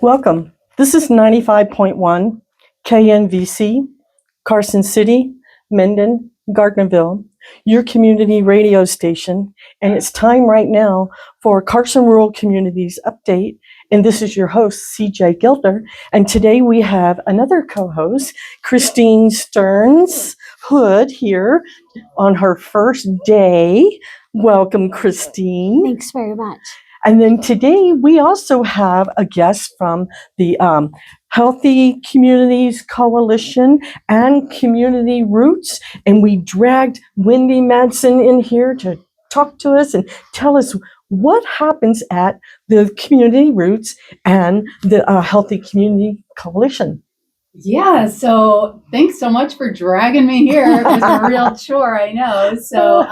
Welcome. This is 95.1 KNVC, Carson City, Mendon, Gardnerville, your community radio station. And it's time right now for Carson Rural Communities update. And this is your host, CJ Gilder. And today we have another co-host, Christine Stearns Houde, here on her first day. Welcome, Christine. Thanks very much. And then today we also have a guest from the Healthy Communities Coalition and Community Roots. And we dragged Wendy Madson in here to talk to us and tell us what happens at the Community Roots and the Healthy Community Coalition. Yeah, so thanks so much for dragging me here. It was a real chore, I know. So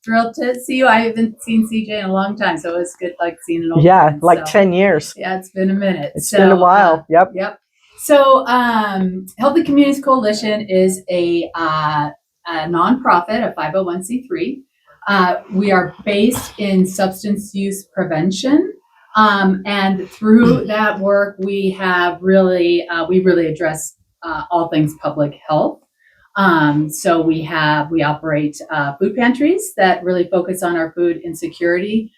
thrilled to see you. I haven't seen CJ in a long time, so it was good seeing an old friend. Like 10 years. Yeah, it's been a minute. It's been a while. Yep. So Healthy Communities Coalition is a nonprofit, a 501c3. We are based in substance use prevention. And through that work, we have really address all things public health. So we operate food pantries that really focus on our food insecurity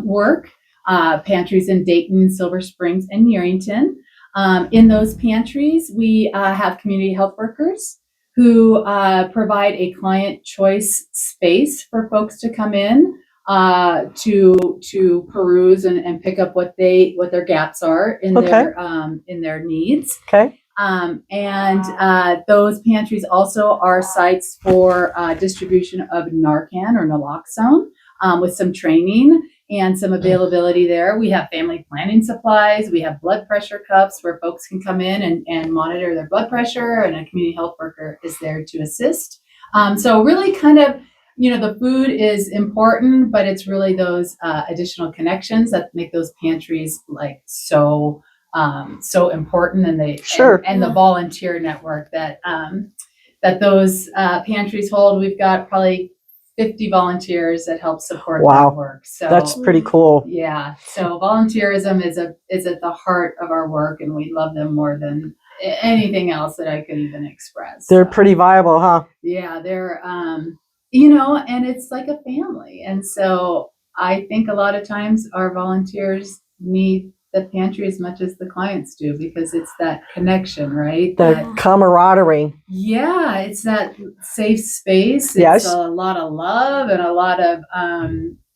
work. Pantries in Dayton, Silver Springs, and Yerington. In those pantries, we have community health workers who provide a client choice space for folks to come in. To peruse and pick up what their gaps are in their needs. Okay. And those pantries also are sites for distribution of Narcan or naloxone with some training and some availability there. We have family planning supplies. We have blood pressure cuffs where folks can come in and monitor their blood pressure, and a community health worker is there to assist. So really kind of, the food is important, but it's really those additional connections that make those pantries so important, and the volunteer network that those pantries hold. We've got probably 50 volunteers that help support that work. So that's pretty cool. Yeah. So volunteerism is at the heart of our work, and we love them more than anything else that I could even express. They're pretty viable, huh? Yeah, they're and it's like a family. And so I think a lot of times our volunteers need the pantry as much as the clients do, because it's that connection, right? The camaraderie. Yeah, it's that safe space. Yes. It's a lot of love and a lot of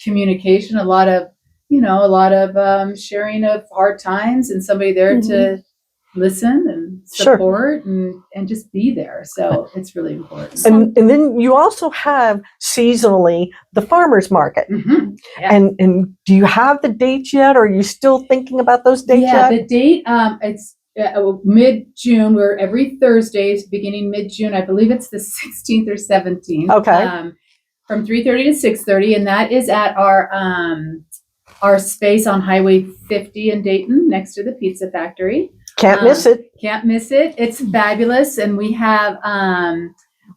communication, a lot of sharing of hard times, and somebody there to listen and support and just be there. So it's really important. And then you also have seasonally the farmers market. Mm-hmm. Yeah. And do you have the dates yet, or are you still thinking about those dates yet? The date, it's mid-June. We're every Thursday, beginning mid-June. I believe it's the 16th or 17th. Okay. From 3:30 to 6:30, and that is at our space on Highway 50 in Dayton, next to the Pizza Factory. Can't miss it. Can't miss it. It's fabulous. And we have,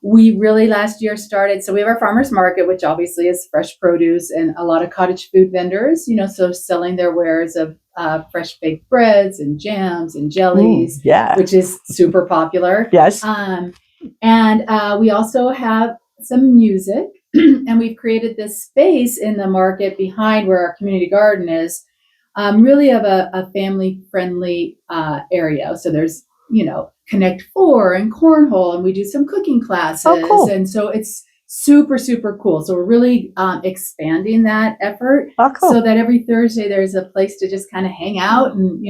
we really last year started, so we have our farmers market, which obviously is fresh produce, and a lot of cottage food vendors, so selling their wares of fresh baked breads and jams and jellies, which is super popular. Yes. And we also have some music, and we've created this space in the market behind where our community garden is. Really of a family-friendly area. So there's, Connect Four and Cornhole, and we do some cooking classes. Oh, cool. And so it's super, super cool. So we're really expanding that effort so that every Thursday there's a place to just kind of hang out and,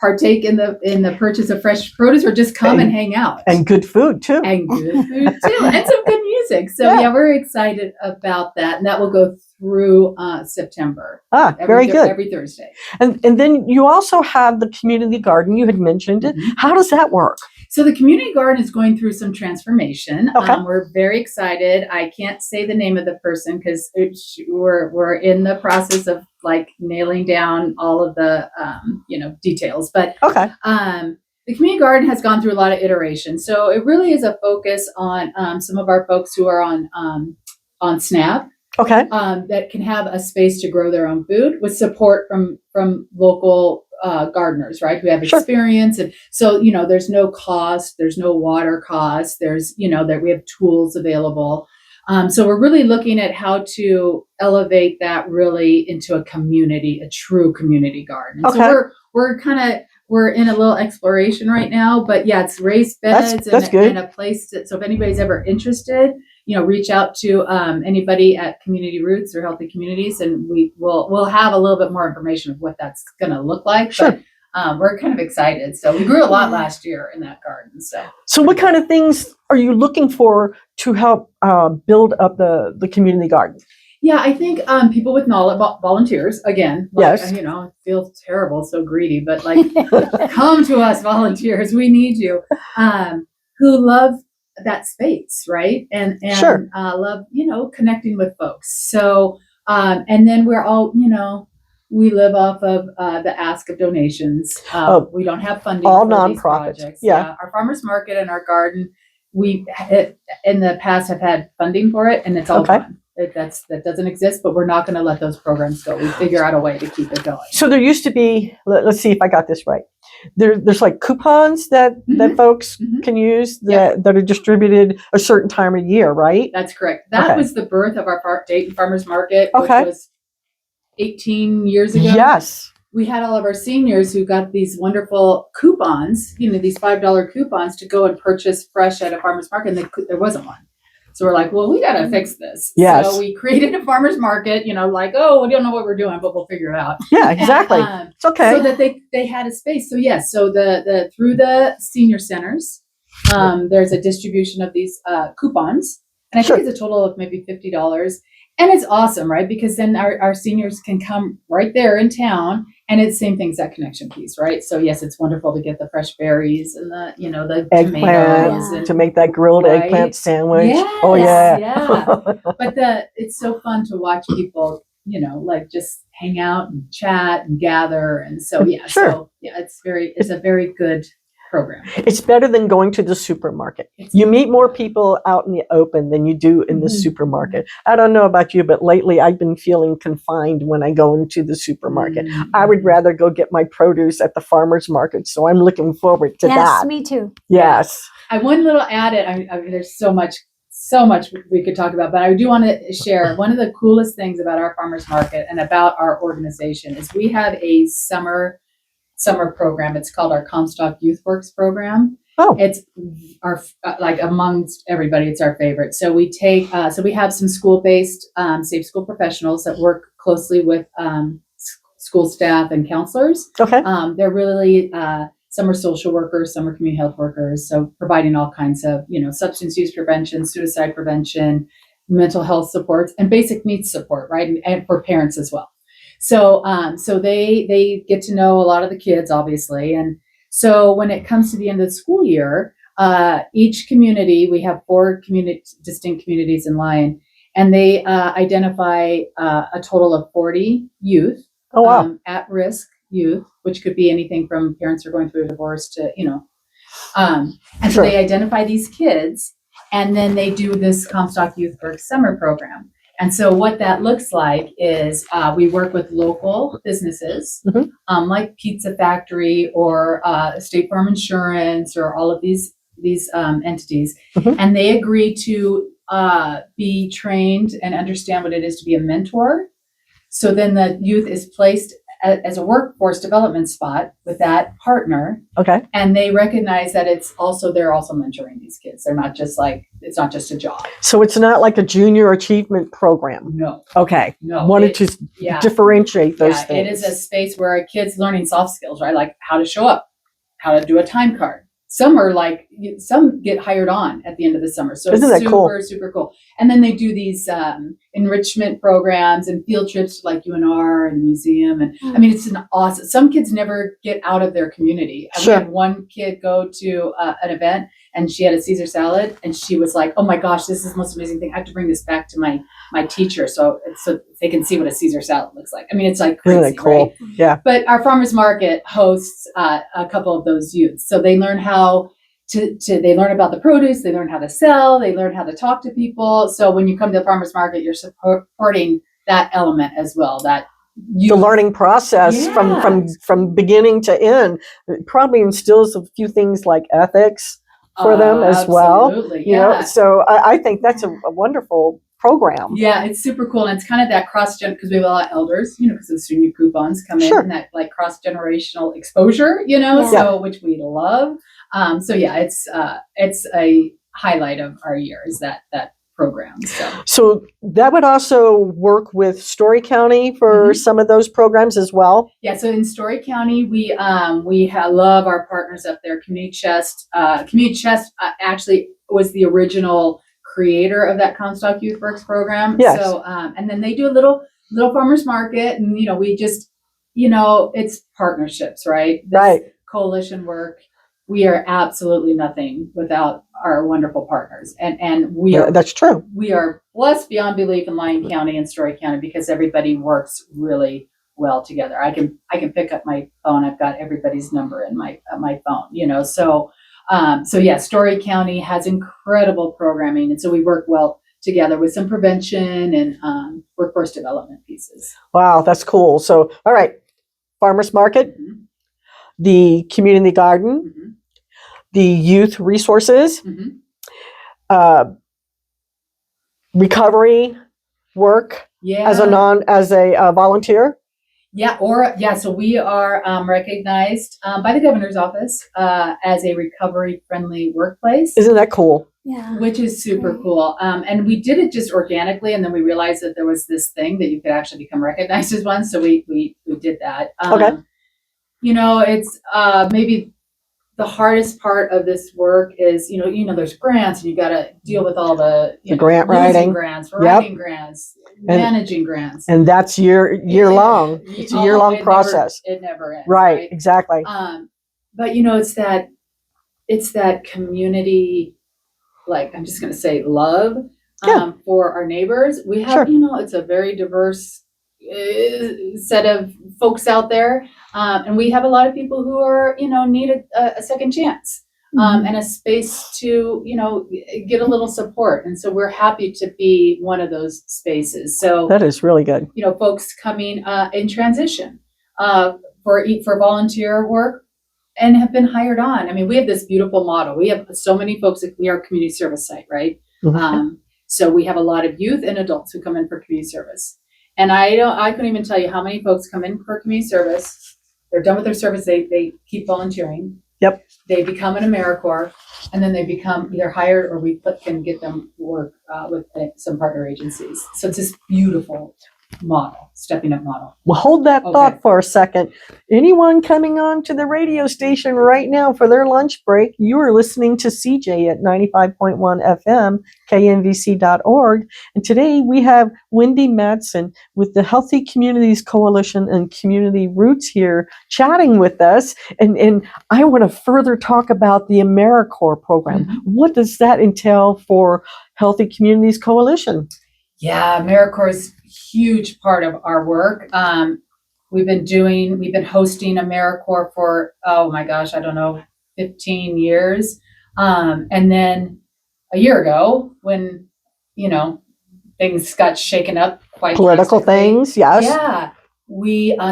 partake in the purchase of fresh produce, or just come and hang out. And good food, too. And some good music. So we're excited about that. And that will go through September. Very good. Every Thursday. And then you also have the community garden. You had mentioned it. Mm-hmm. How does that work? So the community garden is going through some transformation. Okay. We're very excited. I can't say the name of the person because we're in the process of nailing down all of the details. But okay. The community garden has gone through a lot of iterations. So it really is a focus on some of our folks who are on SNAP. Okay. That can have a space to grow their own food with support from local gardeners, right, who have Sure. experience. And so, there's no cost, there's no water cost, there's, that we have tools available. So we're really looking at how to elevate that really into a community, a true community garden. Okay. So we're in a little exploration right now, but yeah, it's raised beds That's good. and a place so if anybody's ever interested, reach out to anybody at Community Roots or Healthy Communities, and we'll have a little bit more information of what that's going to look like. Sure. But we're kind of excited. So we grew a lot last year in that garden. So what kind of things are you looking for to help build up the community garden? Yeah, I think people with knowledge, volunteers, again, Yes. it feels terrible, so greedy, but come to us, volunteers, we need you, who love that space, right? And Sure. love, connecting with folks. So, and then we're all, we live off of the ask of donations. We don't have funding all for these nonprofits. projects. Yeah. Our farmers market and our garden, we in the past have had funding for it, and it's all Okay. gone. That doesn't exist, but we're not going to let those programs go. We figure out a way to keep it going. So there used to be, let's see if I got this right. There's like coupons that Mhm. folks Mhm. can use Yeah. that are distributed a certain time of year, right? That's correct. That Okay. was the birth of our Dayton Farmers Market, Okay. which was 18 years ago. Yes. We had all of our seniors who got these wonderful coupons, these $5 coupons to go and purchase fresh at a farmer's market, and there wasn't one. So we're like, well, we got to fix this. Yes. So we created a farmer's market, we don't know what we're doing, but we'll figure it out. Yeah, exactly. And, It's okay. So that they had a space. So yes, so the through the senior centers, there's a distribution of these coupons, and I Sure. think it's a total of maybe $50. And it's awesome, right? Because then our seniors can come right there in town, and it's same things, that connection piece, right? So yes, it's wonderful to get the fresh berries and the the tomatoes Eggplant and to make that grilled Right? eggplant sandwich. Yes, Oh yeah. yeah. But it's so fun to watch people, just hang out and chat and gather, and so yeah, Sure. so yeah, it's a very good program. It's better than going to the supermarket. It's- You meet more people out in the open than you do in the Mhm. supermarket. I don't know about you, but lately I've been feeling confined when I go into the supermarket. Mhm. I would rather go get my produce at the farmer's market, so I'm looking forward to Yes, that. me too. Yes. One little added, I mean, there's so much we could talk about, but I do want to share one of the coolest things about our farmers market and about our organization is we have a summer program. It's called our Comstock Youth Works program. Oh. It's our amongst everybody, it's our favorite. So we take we have some school-based safe school professionals that work closely with school staff and counselors. Okay. They're really some are social workers, some are community health workers. So providing all kinds of substance use prevention, suicide prevention, mental health supports, and basic needs support, right, and for parents as well. So they get to know a lot of the kids, obviously, and so when it comes to the end of the school year, each community, we have 4 distinct communities in Lyon, and they identify a total of 40 youth, Oh wow. at-risk youth, which could be anything from parents who are going through a divorce to and so Sure. they identify these kids, and then they do this Comstock Youth Works summer program. And so what that looks like is we work with local businesses, Mhm. like Pizza Factory or State Farm Insurance or all of these entities, Mhm. and they agree to be trained and understand what it is to be a mentor. So then the youth is placed as a workforce development spot with that partner, Okay. and they recognize that they're also mentoring these kids. They're not just it's not just a job. So it's not like a junior achievement program. No, Okay. no. Wanted to yeah. differentiate those Yeah, things. it is a space where a kid's learning soft skills, right? Like how to show up, how to do a time card. Some get hired on at the end of the summer. So Isn't it's that cool? super cool. And then they do these enrichment programs and field trips to like UNR and the museum. And I mean, it's an awesome, some kids never get out of their community. We Sure. had one kid go to an event, and she had a Caesar salad, and she was like, oh my gosh, this is the most amazing thing. I have to bring this back to my teacher so they can see what a Caesar salad looks like. I mean, it's like crazy, Isn't that cool? right? Yeah. But our farmers market hosts a couple of those youths. So they learn how they learn about the produce, they learn how to sell, they learn how to talk to people. So when you come to the farmers market, you're supporting that element as well, that the learning process Yeah. from beginning to end. It probably instills a few things like ethics for them as well. Absolutely, You know, so I think that's a wonderful program. Yeah, it's super cool, and it's kind of that because we have a lot of elders, because the senior coupons come in, Sure. and that like cross-generational exposure, Yeah. so which we love. So yeah, it's a highlight of our year is that program. So that would also work with Story County for some of those programs as well. Yeah, so in Story County, we love our partners up there. Community Chest. Community Chest actually was the original creator of that Comstock Youth Works program. Yes. So and then they do a little farmers market, and we just it's partnerships, right? Right. Coalition work. We are absolutely nothing without our wonderful partners, and we are. That's true. We are blessed beyond belief in Lyon County and Story County because everybody works really well together. I can pick up my phone. I've got everybody's number in my phone. So yeah, Story County has incredible programming, and so we work well together with some prevention and workforce development pieces. Wow, that's cool. So all right, farmers market, the community garden, the youth resources, recovery work as a volunteer. Yeah, so we are recognized by the governor's office as a recovery-friendly workplace. Isn't that cool? Yeah. Which is super cool. And we did it just organically, and then we realized that there was this thing that you could actually become recognized as one. So we did that. Okay. It's maybe the hardest part of this work is, there's grants, and you got to deal with all the grant writing, grants, writing grants, managing grants, and that's year long. It's a year-long process. It never ends. Right. Exactly. But it's that community, like I'm just going to say, love for our neighbors. We have, it's a very diverse set of folks out there. And we have a lot of people who are, need a second chance and a space to, get a little support. And so we're happy to be one of those spaces. So that is really good. Folks coming in transition for volunteer work and have been hired on. I mean, we have this beautiful model. We have so many folks. We are a community service site, right? So we have a lot of youth and adults who come in for community service. And I couldn't even tell you how many folks come in for community service. They're done with their service. They keep volunteering. Yep. They become an AmeriCorps, and then they become either hired or we can get them work with some partner agencies. So it's this beautiful model, stepping up model. Well, hold that thought for a second. Anyone coming on to the radio station right now for their lunch break, you are listening to CJ at 95.1 FM, knvc.org. And today we have Wendy Madson with the Healthy Communities Coalition and Community Roots here chatting with us. And I want to further talk about the AmeriCorps program. What does that entail for Healthy Communities Coalition? Yeah, AmeriCorps is a huge part of our work. We've been hosting AmeriCorps for, 15 years. And then a year ago when, things got shaken up quite political things, yes. Yeah.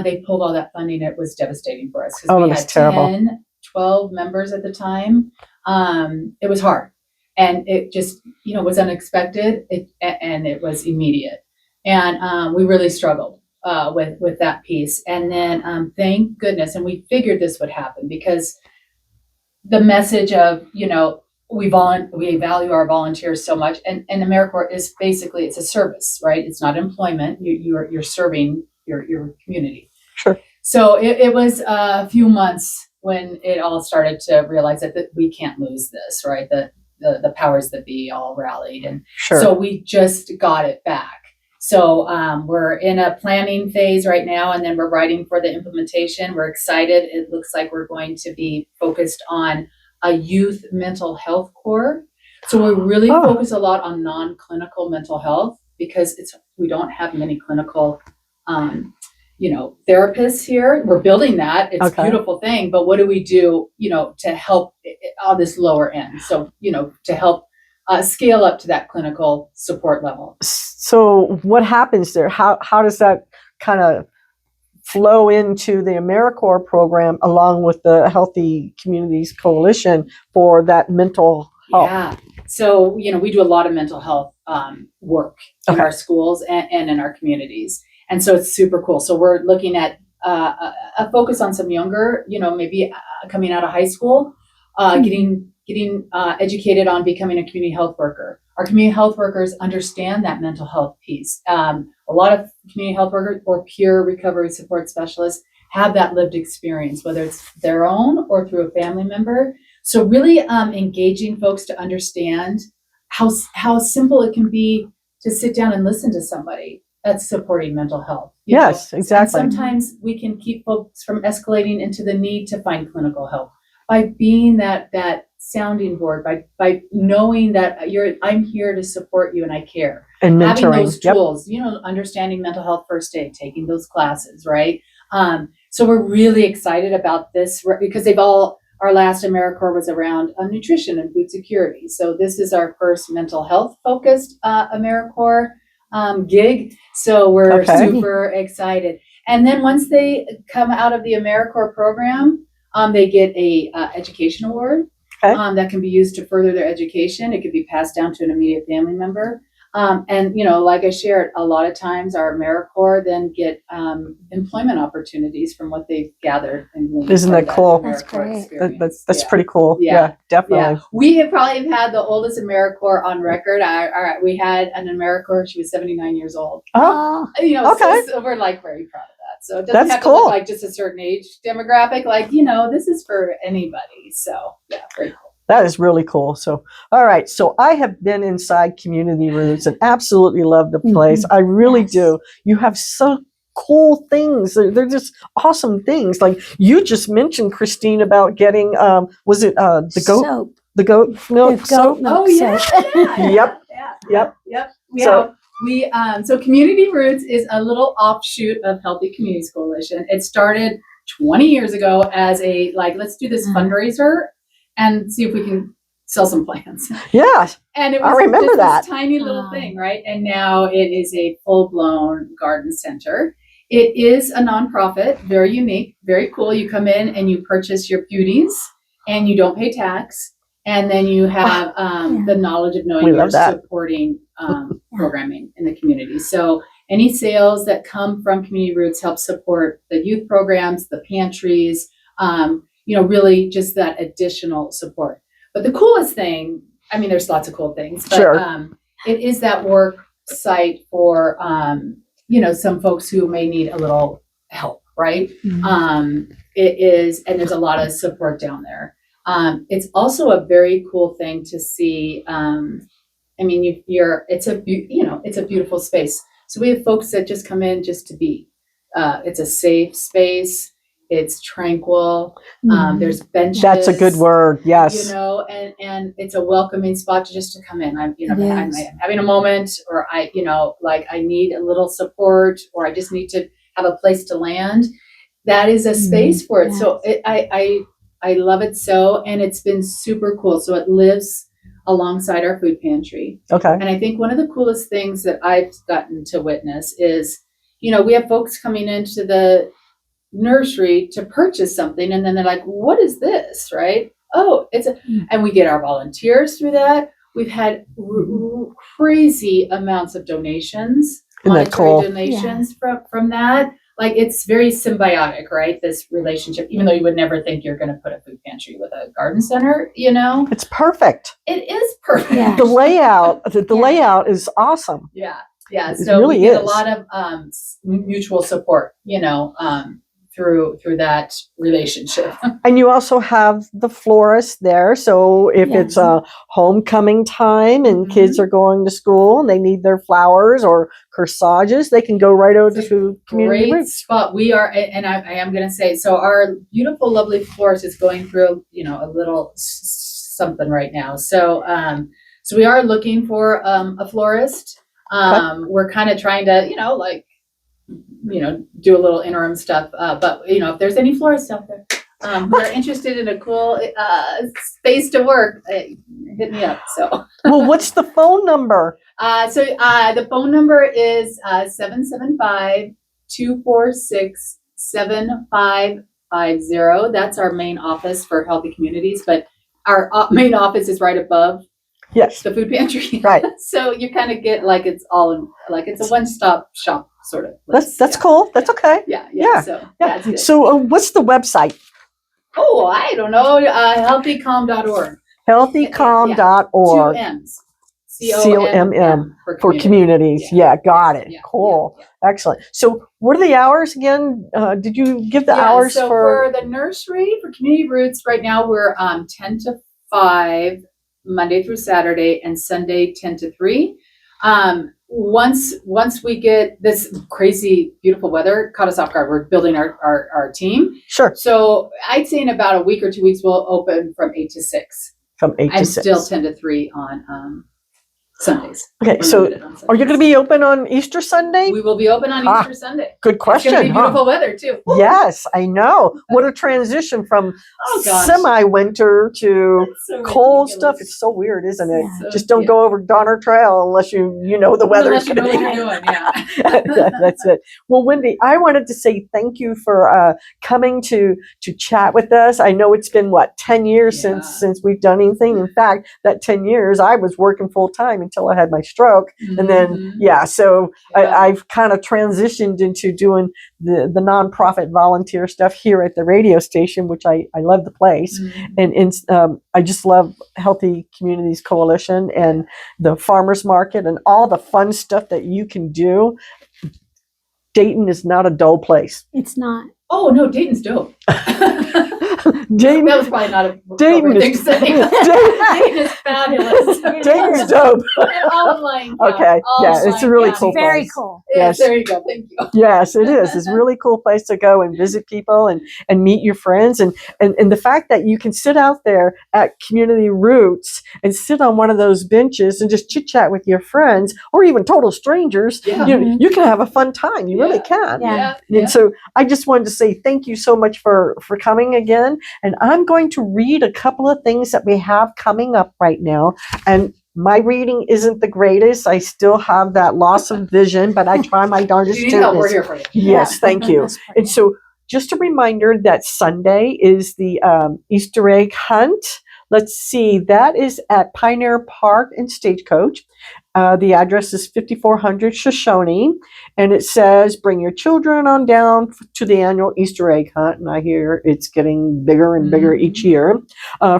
They pulled all that funding. It was devastating for us. Oh, we that's had terrible. 10, 12 members at the time. It was hard. And it just, was unexpected and it was immediate. And we really struggled with that piece. And then thank goodness, and we figured this would happen because the message of, we value our volunteers so much. And AmeriCorps is basically, it's a service, right? It's not employment. You're serving your community. Sure. So it was a few months when it all started to realize that we can't lose this, right? The powers that be all rallied. And so we just got it back. So we're in a planning phase right now, and then we're writing for the implementation. We're excited. It looks like we're going to be focused on a youth mental health core. So we really focus a lot on non-clinical mental health because we don't have many clinical therapists here. We're building that. It's a beautiful thing. But what do we do, to help on this lower end? So, to help scale up to that clinical support level. So what happens there? How does that kind of flow into the AmeriCorps program along with the Healthy Communities Coalition for that mental health. Yeah. So, we do a lot of mental health work in Okay. our schools and in our communities. And so it's super cool. So we're looking at a focus on some younger, maybe coming out of high school, getting educated on becoming a community health worker. Our community health workers understand that mental health piece. A lot of community health workers or peer recovery support specialists have that lived experience, whether it's their own or through a family member. So really engaging folks to understand how simple it can be to sit down and listen to somebody that's supporting mental health. Yes, exactly. And sometimes we can keep folks from escalating into the need to find clinical help by being that sounding board, by knowing that I'm here to support you and I care. And mentoring. Having those Yep. tools, understanding mental health first aid, taking those classes, right? So we're really excited about this because our last AmeriCorps was around nutrition and food security. So this is our first mental health focused AmeriCorps gig. So we're super excited. And then once they come out of the AmeriCorps program, they get a education award that can be used to further their education. It could be passed down to an immediate family member. And like I shared, a lot of times our AmeriCorps then get employment opportunities from what they've gathered. And isn't that cool? That's great. That's pretty cool. Yeah. Yeah, definitely. Yeah. We have probably had the oldest AmeriCorps on record. We had an AmeriCorps. She was 79 years old. Oh, okay. So we're very proud of that. So it doesn't have to look like just a certain age demographic. This is for anybody. So yeah, very cool. That is really cool. So, all right. So I have been inside Community Roots and absolutely love the place. I really do. You have so cool things. They're just awesome things. Like you just mentioned, Christine, about getting, was it the goat? Soap. The goat milk soap? Milk yeah. Yep. So Community Roots is a little offshoot of Healthy Communities Coalition. It started 20 years ago as let's do this fundraiser and see if we can sell some plants. Yeah. And it was I remember this tiny little thing, right? And now it is a full-blown garden center. It is a nonprofit, very unique, very cool. You come in and you purchase your beauties and you don't pay tax. And then you have the knowledge of knowing you're supporting programming in the community. So any sales that come from Community Roots help support the youth programs, the pantries, really just that additional support. But the coolest thing, there's lots of cool things, but it is that work site for, some folks who may need a little help, right? Mm-hmm. It is, and there's a lot of support down there. It's also a very cool thing to see. It's a beautiful space. So we have folks that just come in just to be. It's a safe space. It's tranquil. There's benches. That's a good word. Yes. And it's a welcoming spot to come in. I'm having a moment, or I need a little support, or I just need to have a place to land. That is a space for it. Yes. So I love it so, and it's been super cool. So it lives alongside our food pantry. Okay. And I think one of the coolest things that I've gotten to witness is, we have folks coming into the nursery to purchase something, and then they're like, what is this, right? Oh, and we get our volunteers through that. We've had crazy amounts of donations, monetary donations from that. It's very symbiotic, right? This relationship, even though you would never think you're going to put a food pantry with a garden center, It's perfect. It is perfect. Yeah. The layout is awesome. Yeah. So really we get a lot of mutual support, through that relationship. And you also have the florist there. So if it's a homecoming time and kids are going to school and they need their flowers or corsages, they can go right over to Community Roots. Spot. We are, and I am going to say, so our beautiful, lovely florist is going through, a little something right now. So, so we are looking for a florist. We're kind of trying to, do a little interim stuff. But, if there's any florists out there who are interested in a cool space to work, hit me up. So, well, what's the phone number? The phone number is 775-246-6666. 7550. That's our main office for Healthy Communities, but our main office is right above Yes. the food pantry. Right. So you kind of get like it's all in, like it's a one-stop shop sort of place. That's Yeah. cool. That's okay. Yeah. Yeah. So Yeah. that's good. So what's the website? Oh, I don't know. Healthycom.org. Healthycom.org. 2 M's. COMM for communities. Yeah, got it. Yeah, Cool. yeah. Excellent. So what are the hours again? Did you give the hours so for? the nursery for Community Roots right now we're 10 to 5 Monday through Saturday and Sunday 10 to 3. Once we get this crazy beautiful weather caught us off guard, we're building our team. Sure. So I'd say in about a week or 2 weeks we'll open from 8 to 6. From 8 to And 6. still 10 to 3 on Sundays. Okay, We're so limited on are you going to Sundays. be open on Easter Sunday? We will be open on Easter Sunday. Good It's question. going to be beautiful weather too. Yes, I know. What a transition from Oh gosh. semi-winter to That's so cold ridiculous. stuff. It's so weird, isn't it? So, Just don't go over Donner Trail unless you know the weather. Unless you know what you're doing, yeah. That's it. Well, Wendy, I wanted to say thank you for coming to chat with us. I know it's been 10 years Yeah. since we've done anything. In fact, that 10 years I was working full time until I had my stroke, and then so Yeah. I've kind of transitioned into doing the nonprofit volunteer stuff here at the radio station, which I love the place. And I just love Healthy Communities Coalition and the farmers market and all the fun stuff that you can do. Dayton is not a dull place. It's not. Oh no, Dayton's dope. Dayton, That was probably not a Dayton appropriate thing is to say. Dayton is fabulous. Dayton's dope. All in line. Okay, yeah, it's a really cool Very place. cool. Yes, Yes. there you go. Thank you. Yes, it is. It's a really cool place to go and visit people and meet your friends. And the fact that you can sit out there at Community Roots and sit on one of those benches and just chit chat with your friends or even total strangers, Yeah. you can have a fun time. You really can. Yeah. And so I just wanted to say thank you so much for coming again. And I'm going to read a couple of things that we have coming up right now. And my reading isn't the greatest. I still have that loss of vision, but I try my darndest You need to. help, we're here for you. Yes, thank you. That's pretty And so just a reminder that Sunday is the Easter egg hunt. Let's see, that is at Pioneer Park in Stagecoach. The address is 5400 Shoshone, and it says, bring your children on down to the annual Easter egg hunt. And I hear it's getting bigger and bigger each year.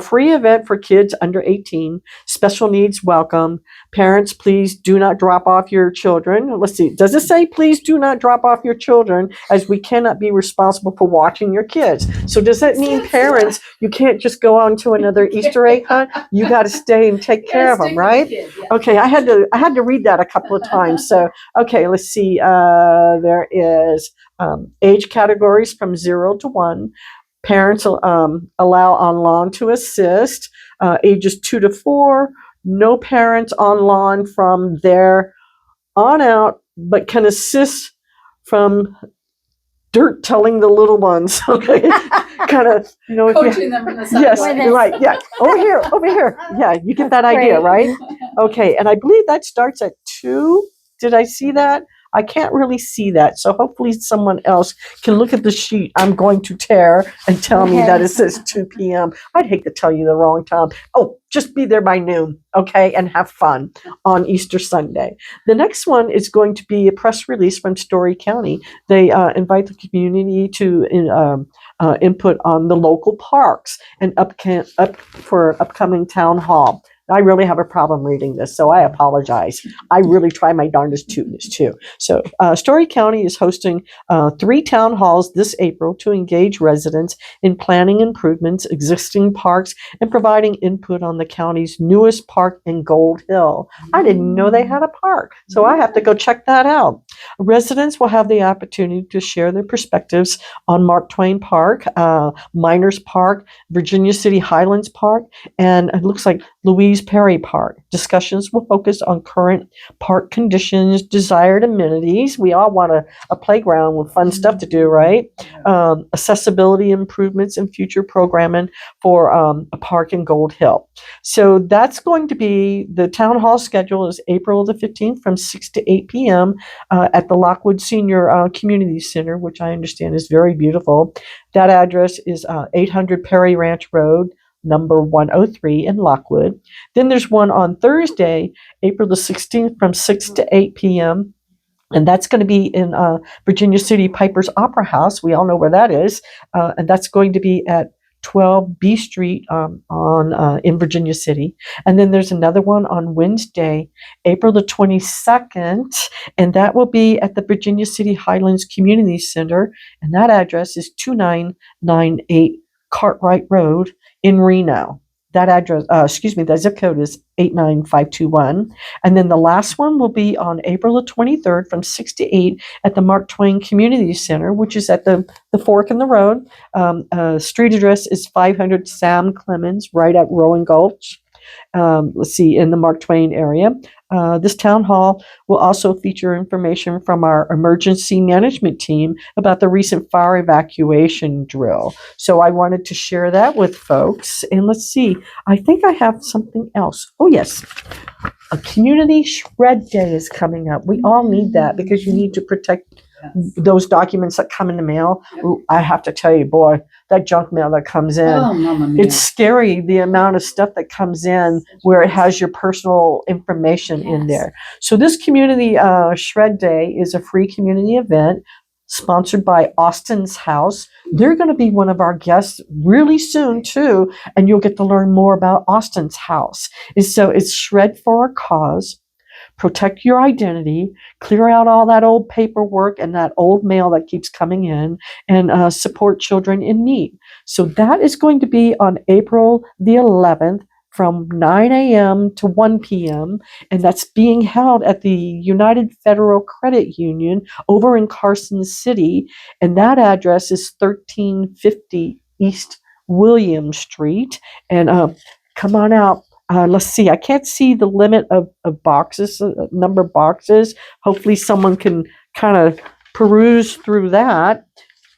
Free event for kids under 18. Special needs welcome. Parents, please do not drop off your children. Let's see, does it say please do not drop off your children, as we cannot be responsible for watching your kids? So does that mean parents, you can't just go on to another Easter egg hunt? You got to stay and take care of them, right? Okay, I had to read that a couple of times. So, okay, let's see. There is age categories from 0 to 1. Parents allow on lawn to assist. Ages 2 to 4. No parents on lawn from there on out, but can assist from dirt telling the little ones. Okay, kind of, if you, Coaching them from the side. yes, With you're right. Yeah, over here. Yeah, you get that idea, great. right? Okay, and I believe that starts at 2. Did I see that? I can't really see that, so hopefully someone else can look at the sheet I'm going to tear and tell me Okay. that it says 2 p.m. I'd hate to tell you the wrong time. Oh, just be there by noon, okay, and have fun on Easter Sunday. The next one is going to be a press release from Story County. They invite the community to input on the local parks and up for upcoming town hall. I really have a problem reading this, so I apologize. I really try my darndest to this too. So Story County is hosting 3 town halls this April to engage residents in planning improvements, existing parks, and providing input on the county's newest park in Gold Hill. I didn't know they had a park, so I have to go check that out. Residents will have the opportunity to share their perspectives on Mark Twain Park, Miners Park, Virginia City Highlands Park, and it looks like Louise Perry Park. Discussions will focus on current park conditions, desired amenities. We all want a playground with fun stuff to do, right? Accessibility improvements and future programming for a park in Gold Hill. So that's going to be, the town hall schedule is April the 15th from 6 to 8 p.m. At the Lockwood Senior Community Center, which I understand is very beautiful. That address is 800 Perry Ranch Road, number 103 in Lockwood. Then there's one on Thursday, April the 16th from 6 to 8 p.m. And that's going to be in Virginia City Piper's Opera House. We all know where that is. And that's going to be at 12 B Street in Virginia City. And then there's another one on Wednesday, April the 22nd, and that will be at the Virginia City Highlands Community Center. And that address is 2998 Cartwright Road in Reno. That address, that zip code is 89521. And then the last one will be on April the 23rd from 6 to 8 at the Mark Twain Community Center, which is at the fork in the road. Street address is 500 Sam Clemens, right at Rowan Gulch. In the Mark Twain area. This town hall will also feature information from our emergency management team about the recent fire evacuation drill. So I wanted to share that with folks. And let's see, I think I have something else. Oh, yes. A community shred day is coming up. We all need that because you need to protect those documents that come in the mail. Yep. Ooh, I have to tell you, boy, that junk mail that comes in. Oh, Mamma Mia. It's scary, the amount of stuff that comes in where it has your personal information in there. So this community shred day is a free community event sponsored by Austin's House. They're going to be one of our guests really soon too, and you'll get to learn more about Austin's House. And so it's Shred for a Cause. Protect your identity, clear out all that old paperwork and that old mail that keeps coming in, and support children in need. So that is going to be on April the 11th from 9 a.m. to 1 p.m. And that's being held at the United Federal Credit Union over in Carson City. And that address is 1350 East William Street. And come on out. Let's see, I can't see the limit of boxes, number of boxes. Hopefully someone can kind of peruse through that.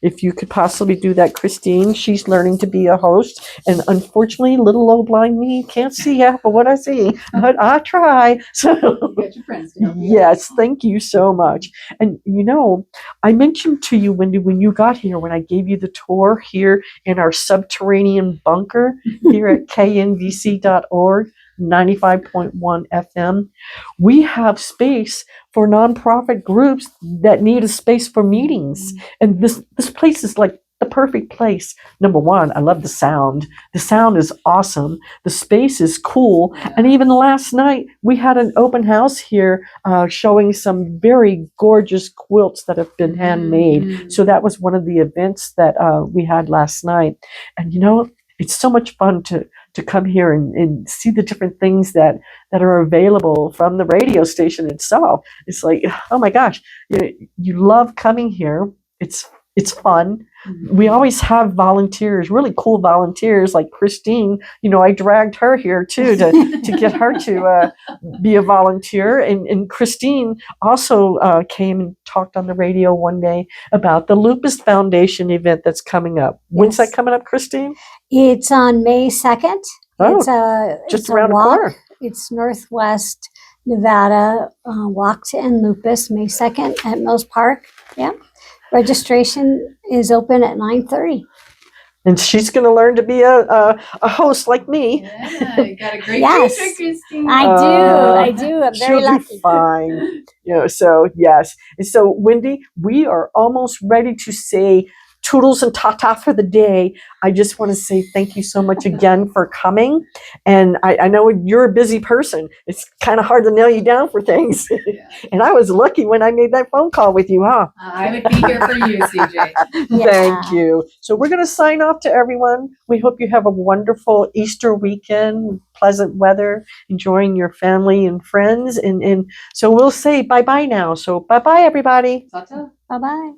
If you could possibly do that, Christine. She's learning to be a host. And unfortunately, little old blind me can't see half of what I see, but I try. So, You got your friends to help you. yes, thank you so much. And I mentioned to you, Wendy, when you got here, when I gave you the tour here in our subterranean bunker here at knvc.org, 95.1 FM, we have space for nonprofit groups that need a space for meetings. And this place is like the perfect place. Number one, I love the sound. The sound is awesome. The space is cool. And even last night, we had an open house here showing some very gorgeous quilts that have been handmade. So that was one of the events that we had last night. And it's so much fun to come here and see the different things that are available from the radio station itself. It's like, oh my gosh, you love coming here. It's fun. We always have volunteers, really cool volunteers like Christine. I dragged her here too to get her to be a volunteer. And Christine also came and talked on the radio one day about the Lupus Foundation event that's coming up. When's that coming up, Christine? It's on May 2nd. Oh, It's just a around the walk. corner. It's Northwest Nevada Walk to End Lupus, May 2nd at Mills Park. Yeah. Registration is open at 9:30. And she's going to learn to be a host like me. Yeah, you got a great Yes. teacher, Christine. I do. I'm very She'll lucky. be fine. So yes. And so Wendy, we are almost ready to say toodles and ta-ta for the day. I just want to say thank you so much again for coming. And I know you're a busy person. It's kind of hard to nail you down for things. And I was lucky when I made that phone call with you, huh? I would be here for you, CJ. Yeah. Thank you. So we're going to sign off to everyone. We hope you have a wonderful Easter weekend, pleasant weather, enjoying your family and friends. And so we'll say bye-bye now. So bye-bye, everybody. Ta-ta. Bye-bye.